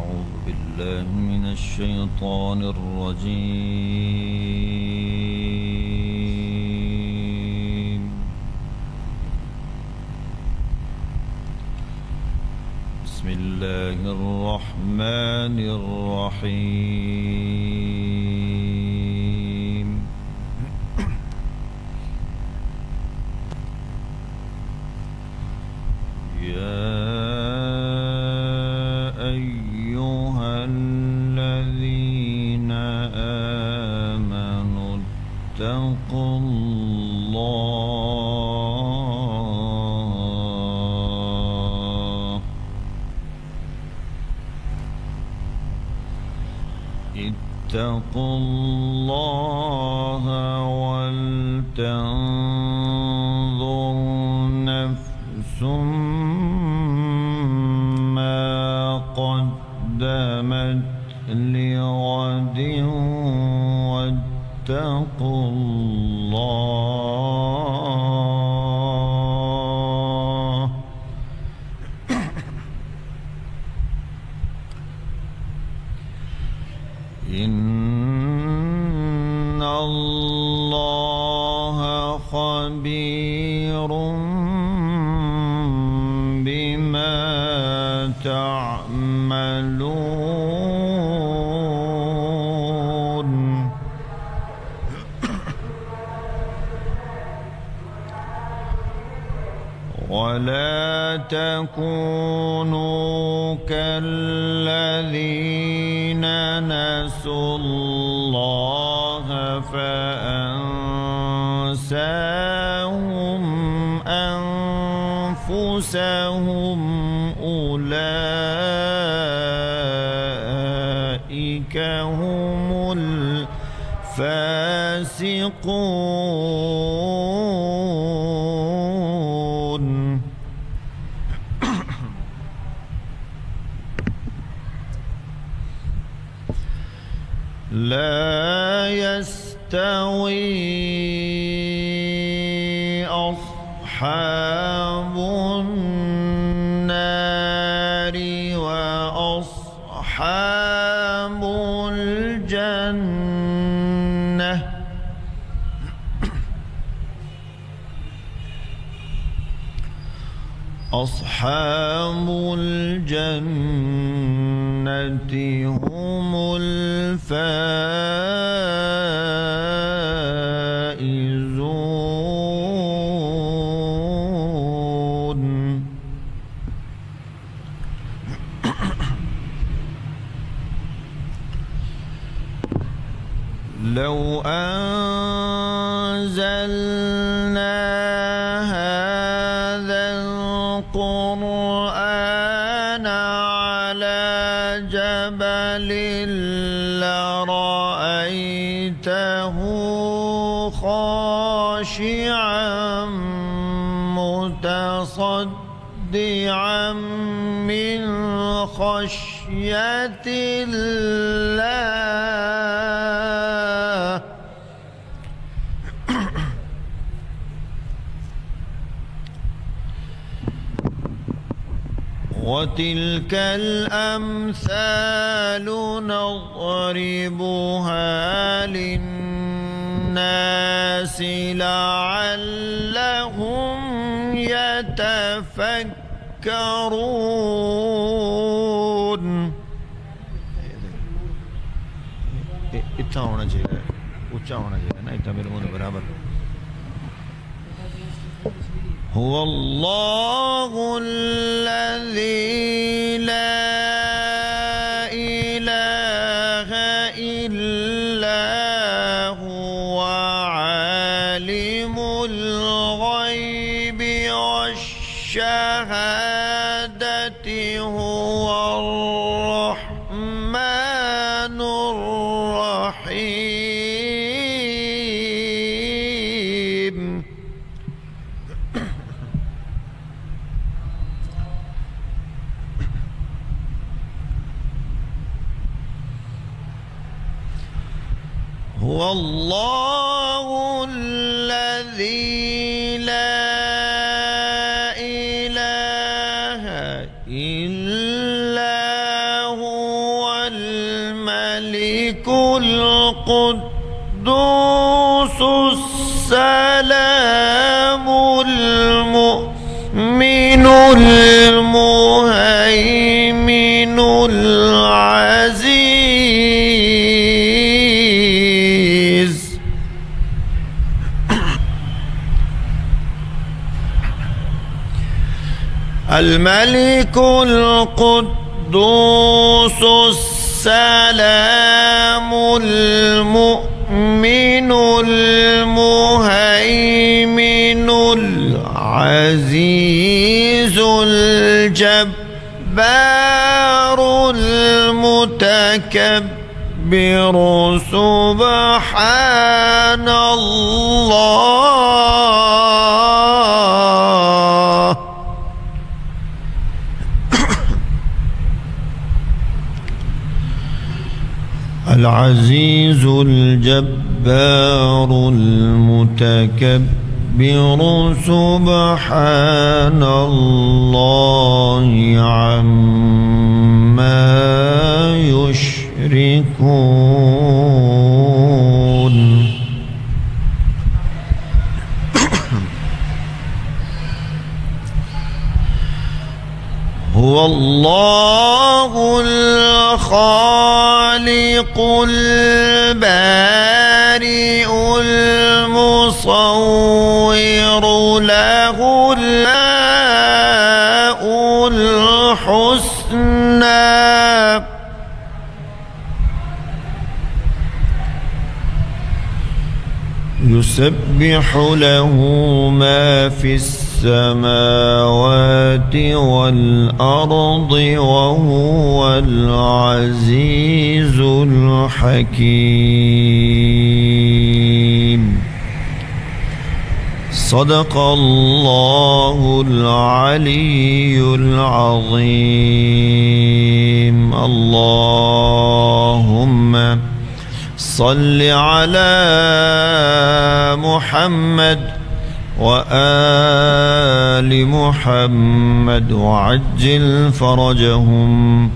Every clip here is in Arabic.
أعوذ بالله من الشيطان الرجيم. بسم الله الرحمن الرحيم. يا أيها الذين آمنوا اتقوا الله ولتنظر نفس ما قدمت لغد واتقوا الله إن الله خبير بما تعملون. ولا تكونوا كالذين نسوا الله فأنساهم أنفسهم أولئك هم الفاسقون. لا يستوي أصحاب النار وأصحاب الجنة أصحاب الجنة هم الفائزون. لو أنزلنا هذا القرآن على جبل لرأيته خاشعا متصدعا من خشية الله. وتلك الأمثال نضربها للناس لعلهم يتفكرون. इतना होना चाहिए, ऊंचा होना चाहिए ना, इतना मेरे मुंह में बराबर. هو الله الذي لا إله إلا هو عالم الغيب والشهادة هو الرحمن الرحيم. هو الله الذي لا إله إلا هو القدوس السلام المؤمن المهيمن العزيز الملك القدوس السلام المؤمن المهيمن العزيز الجبار المتكبر سبحان الله العزيز الجبار المتكبر سبحان الله عما يشركون هو الله الخالق البارئ المصور له الأسماء الحسنى يسبح له ما في السماوات والأرض وهو العزيز الحكيم صدق الله العلي العظيم اللهم صل على محمد وآل محمد وعجل فرجهم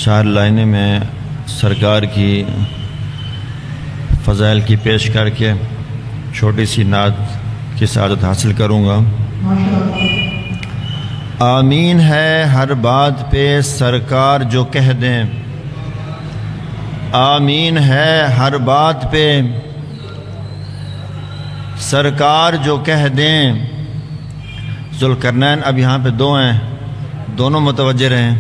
चार लाइनें में सरकार की फ़ज़ाइल की पेश करके छोटी सी नात की सआदत हासिल करूँगा। आमीन है हर बात पे सरकार जो कह दें, आमीन है हर बात पे सरकार जो कह दें। ज़ुल्करनैन अब यहाँ पे दो हैं, दोनों मुतवज्जे रहें।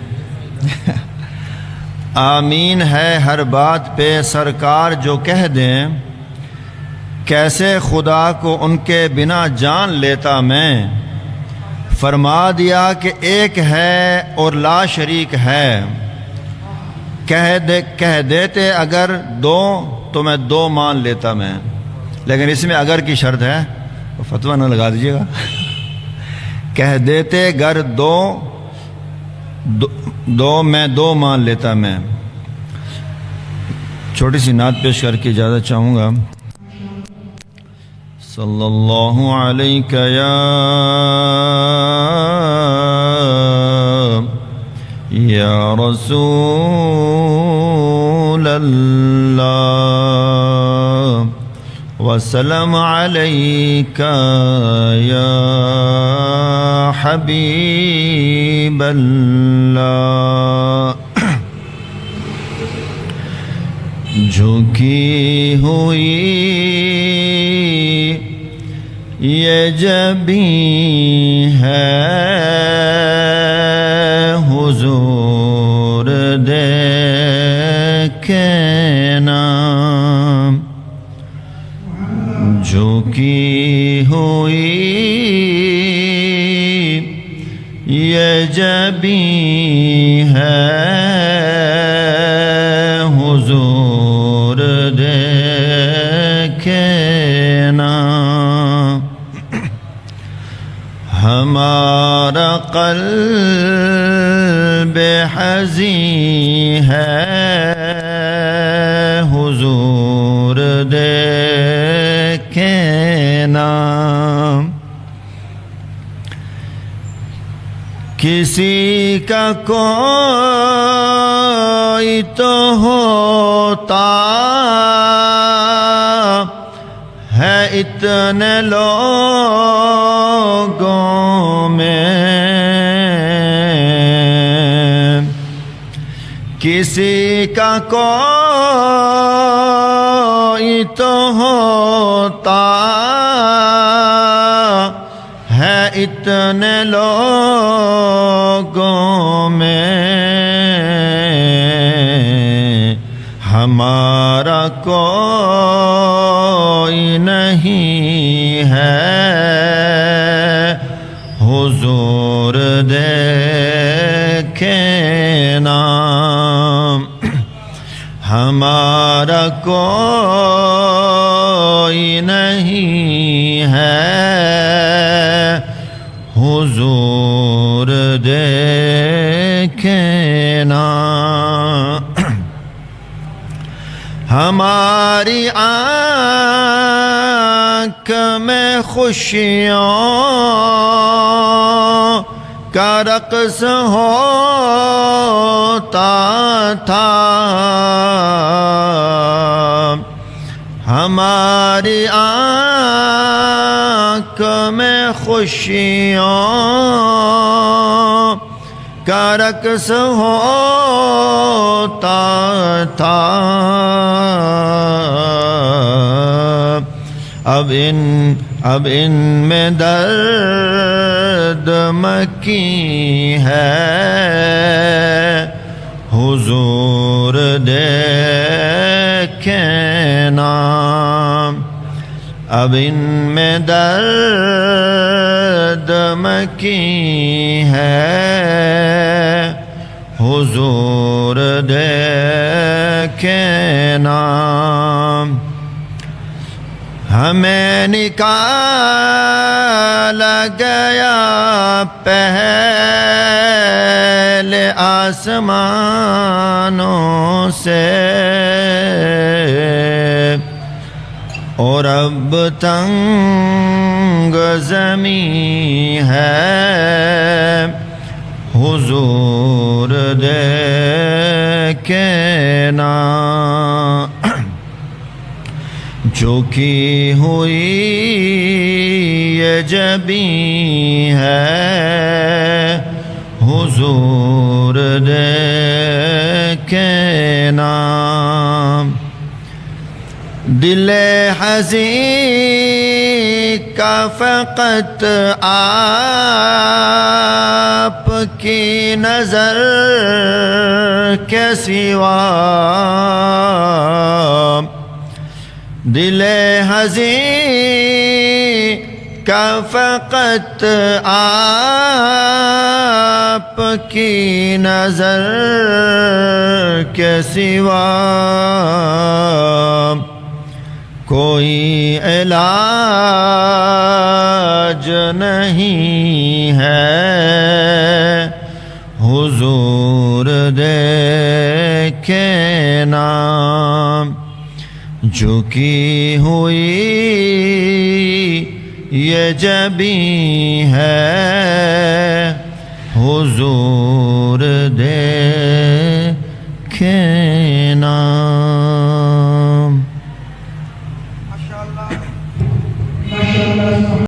आमीन है हर बात पे सरकार जो कह दें, कैसे खुदा को उनके बिना जान लेता मैं। फरमा दिया कि एक है और ला शरीक है, कह देते अगर दो तो मैं दो मान लेता मैं। लेकिन इसमें अगर की शर्त है, तो फतवा न लगा दीजिएगा। कह देते अगर दो मैं दो मान लेता मैं। छोटी सी नात पेश करके इजाज़त चाहूँगा। सल्लल्लाहु अलैका या रसूल अल्लाह वसल्लम अलैका या हबीब अल्लाह। झुकी हुई یہ جبیں ہے حضور دیکھنا جھکی ہوئی یہ جبیں ہے حضور دیکھنا ہمارا قلب حزین ہے حضور دیکھنا کسی کا کوئی تو ہوتا ہے اتنے لوگوں میں کسی کا کوئی تو ہوتا ہے اتنے لوگوں میں ہمارا کوئی نہیں ہے حضور دیکھنا ہمارا کوئی نہیں ہے حضور دیکھنا ہماری آنکھ میں خوشیوں کا رقص ہوتا تھا ہماری آنکھ میں خوشیوں کا رقص ہوتا تھا اب ان میں درد مکی ہے حضور دیکھنا اب ان میں درد مکی ہے حضور دیکھنا ہمیں نکالا گیا پہلے آسمانوں سے اور اب تنگ زمین ہے حضور دیکھنا جھکی ہوئی یہ جبیں ہے حضور دیکھنا دل حزین کا فقط آپ کی نظر کے سوا دل حزین کا فقط آپ کی نظر کے سوا کوئی علاج نہیں ہے حضور دیکھنا جھکی ہوئی یہ جبیں ہے